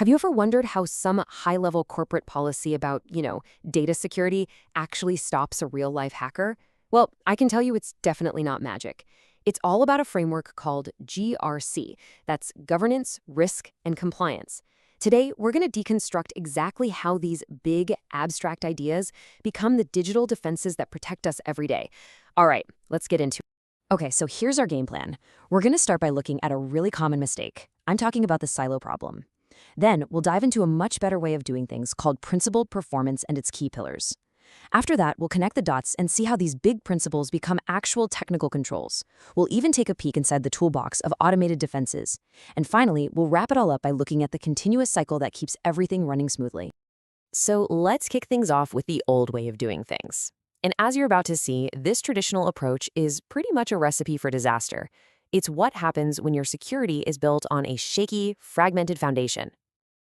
Have you ever wondered how some high-level corporate policy about, data security actually stops a real-life hacker? Well, I can tell you it's definitely not magic. It's all about a framework called GRC. That's Governance, Risk, and Compliance. Today, we're going to deconstruct exactly how these big, abstract ideas become the digital defenses that protect us every day. All right, let's get into it. Okay, so here's our game plan. We're going to start by looking at a really common mistake. I'm talking about the silo problem. Then, we'll dive into a much better way of doing things called principled performance and its key pillars. After that, we'll connect the dots and see how these big principles become actual technical controls. We'll even take a peek inside the toolbox of automated defenses. And finally, we'll wrap it all up by looking at the continuous cycle that keeps everything running smoothly. So let's kick things off with the old way of doing things. And as you're about to see, this traditional approach is pretty much a recipe for disaster. It's what happens when your security is built on a shaky, fragmented foundation.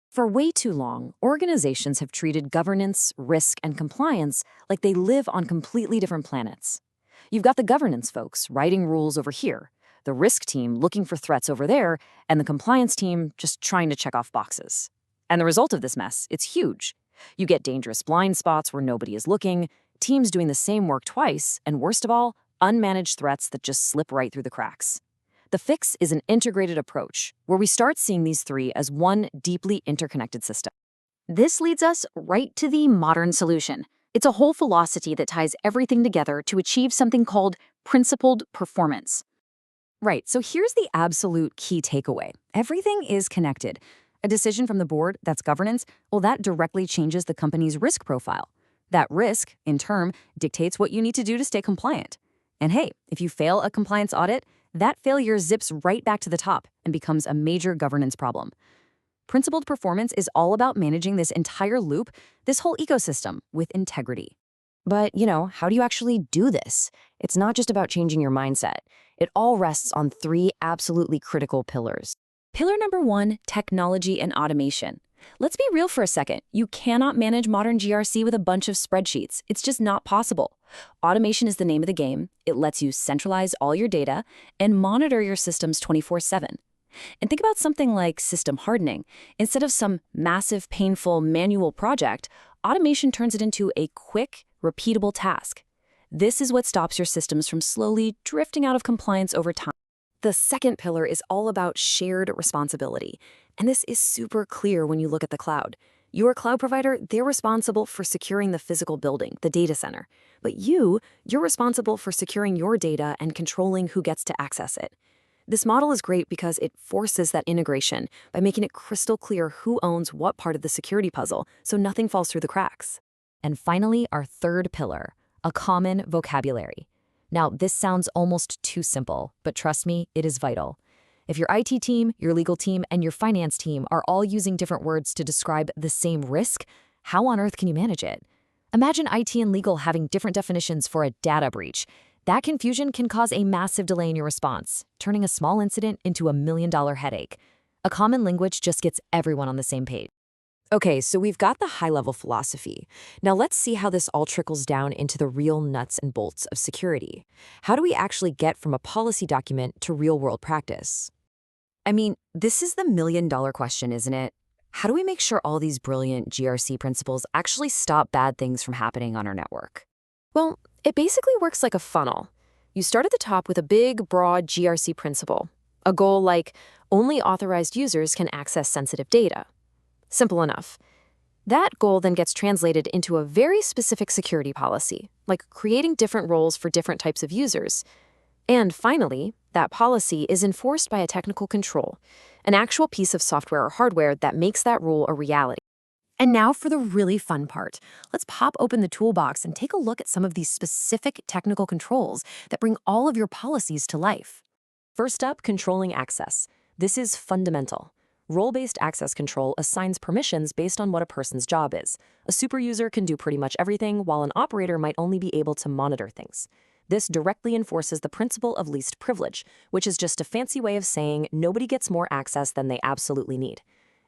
For way too long, organizations have treated governance, risk, and compliance like they live on completely different planets. You've got the governance folks writing rules over here, the risk team looking for threats over there, and the compliance team just trying to check off boxes. And the result of this mess, it's huge. You get dangerous blind spots where nobody is looking, teams doing the same work twice, and worst of all, unmanaged threats that just slip right through the cracks. The fix is an integrated approach, where we start seeing these three as one deeply interconnected system. This leads us right to the modern solution. It's a whole philosophy that ties everything together to achieve something called principled performance. Right, so here's the absolute key takeaway. Everything is connected. A decision from the board, that's governance, well, that directly changes the company's risk profile. That risk, in turn, dictates what you need to do to stay compliant. And hey, if you fail a compliance audit, that failure zips right back to the top and becomes a major governance problem. Principled performance is all about managing this entire loop, this whole ecosystem, with integrity. But, how do you actually do this? It's not just about changing your mindset. It all rests on three absolutely critical pillars. Pillar number one, technology and automation. Let's be real for a second. You cannot manage modern GRC with a bunch of spreadsheets. It's just not possible. Automation is the name of the game. It lets you centralize all your data and monitor your systems 24/7. And think about something like system hardening. Instead of some massive, painful, manual project, automation turns it into a quick, repeatable task. This is what stops your systems from slowly drifting out of compliance over time. The second pillar is all about shared responsibility. And this is super clear when you look at the cloud. Your cloud provider, they're responsible for securing the physical building, the data center. But you're responsible for securing your data and controlling who gets to access it. This model is great because it forces that integration by making it crystal clear who owns what part of the security puzzle, so nothing falls through the cracks. And finally, our third pillar, a common vocabulary. Now, this sounds almost too simple, but trust me, it is vital. If your IT team, your legal team, and your finance team are all using different words to describe the same risk, how on earth can you manage it? Imagine IT and legal having different definitions for a data breach. That confusion can cause a massive delay in your response, turning a small incident into a $1 million headache. A common language just gets everyone on the same page. Okay, so we've got the high-level philosophy. Now let's see how this all trickles down into the real nuts and bolts of security. How do we actually get from a policy document to real-world practice? I mean, this is the million-dollar question, isn't it? How do we make sure all these brilliant GRC principles actually stop bad things from happening on our network? Well, it basically works like a funnel. You start at the top with a big, broad GRC principle, a goal like only authorized users can access sensitive data. Simple enough. That goal then gets translated into a very specific security policy, like creating different roles for different types of users. And finally, that policy is enforced by a technical control, an actual piece of software or hardware that makes that rule a reality. And now for the really fun part. Let's pop open the toolbox and take a look at some of these specific technical controls that bring all of your policies to life. First up, controlling access. This is fundamental. Role-based access control assigns permissions based on what a person's job is. A super user can do pretty much everything, while an operator might only be able to monitor things. This directly enforces the principle of least privilege, which is just a fancy way of saying nobody gets more access than they absolutely need.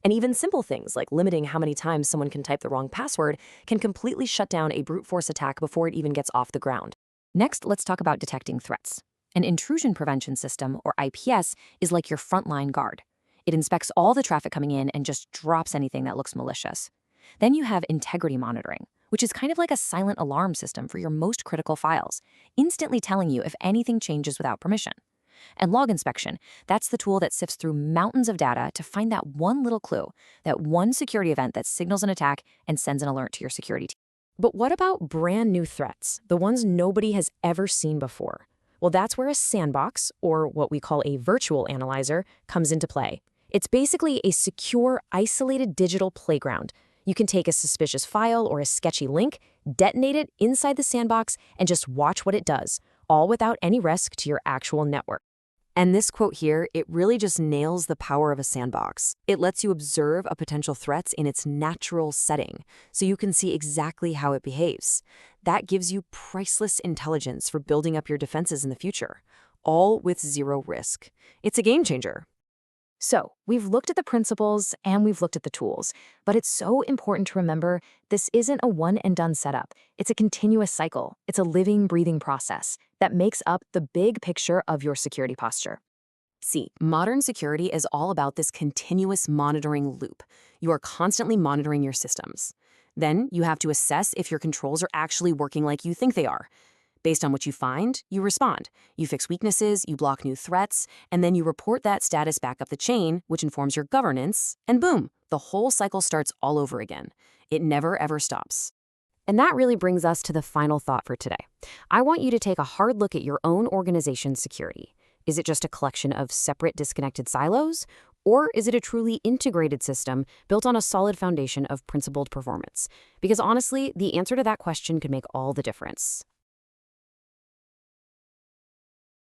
And even simple things like limiting how many times someone can type the wrong password can completely shut down a brute force attack before it even gets off the ground. Next, let's talk about detecting threats. An intrusion prevention system, or IPS, is like your frontline guard. It inspects all the traffic coming in and just drops anything that looks malicious. Then you have integrity monitoring, which is kind of like a silent alarm system for your most critical files, instantly telling you if anything changes without permission. And log inspection, that's the tool that sifts through mountains of data to find that one little clue, that one security event that signals an attack and sends an alert to your security team. But what about brand new threats, the ones nobody has ever seen before? Well, that's where a sandbox, or what we call a virtual analyzer, comes into play. It's basically a secure, isolated digital playground. You can take a suspicious file or a sketchy link, detonate it inside the sandbox, and just watch what it does, all without any risk to your actual network. And this quote here, it really just nails the power of a sandbox. It lets you observe a potential threat in its natural setting, so you can see exactly how it behaves. That gives you priceless intelligence for building up your defenses in the future, all with zero risk. It's a game changer. So, we've looked at the principles and we've looked at the tools, but it's so important to remember this isn't a one-and-done setup. It's a continuous cycle. It's a living, breathing process that makes up the big picture of your security posture. See, modern security is all about this continuous monitoring loop. You are constantly monitoring your systems. Then you have to assess if your controls are actually working like you think they are. Based on what you find, you respond. You fix weaknesses, you block new threats, and then you report that status back up the chain, which informs your governance, and boom, the whole cycle starts all over again. It never ever stops. And that really brings us to the final thought for today. I want you to take a hard look at your own organization's security. Is it just a collection of separate, disconnected silos? Or is it a truly integrated system built on a solid foundation of principled performance? Because honestly, the answer to that question could make all the difference.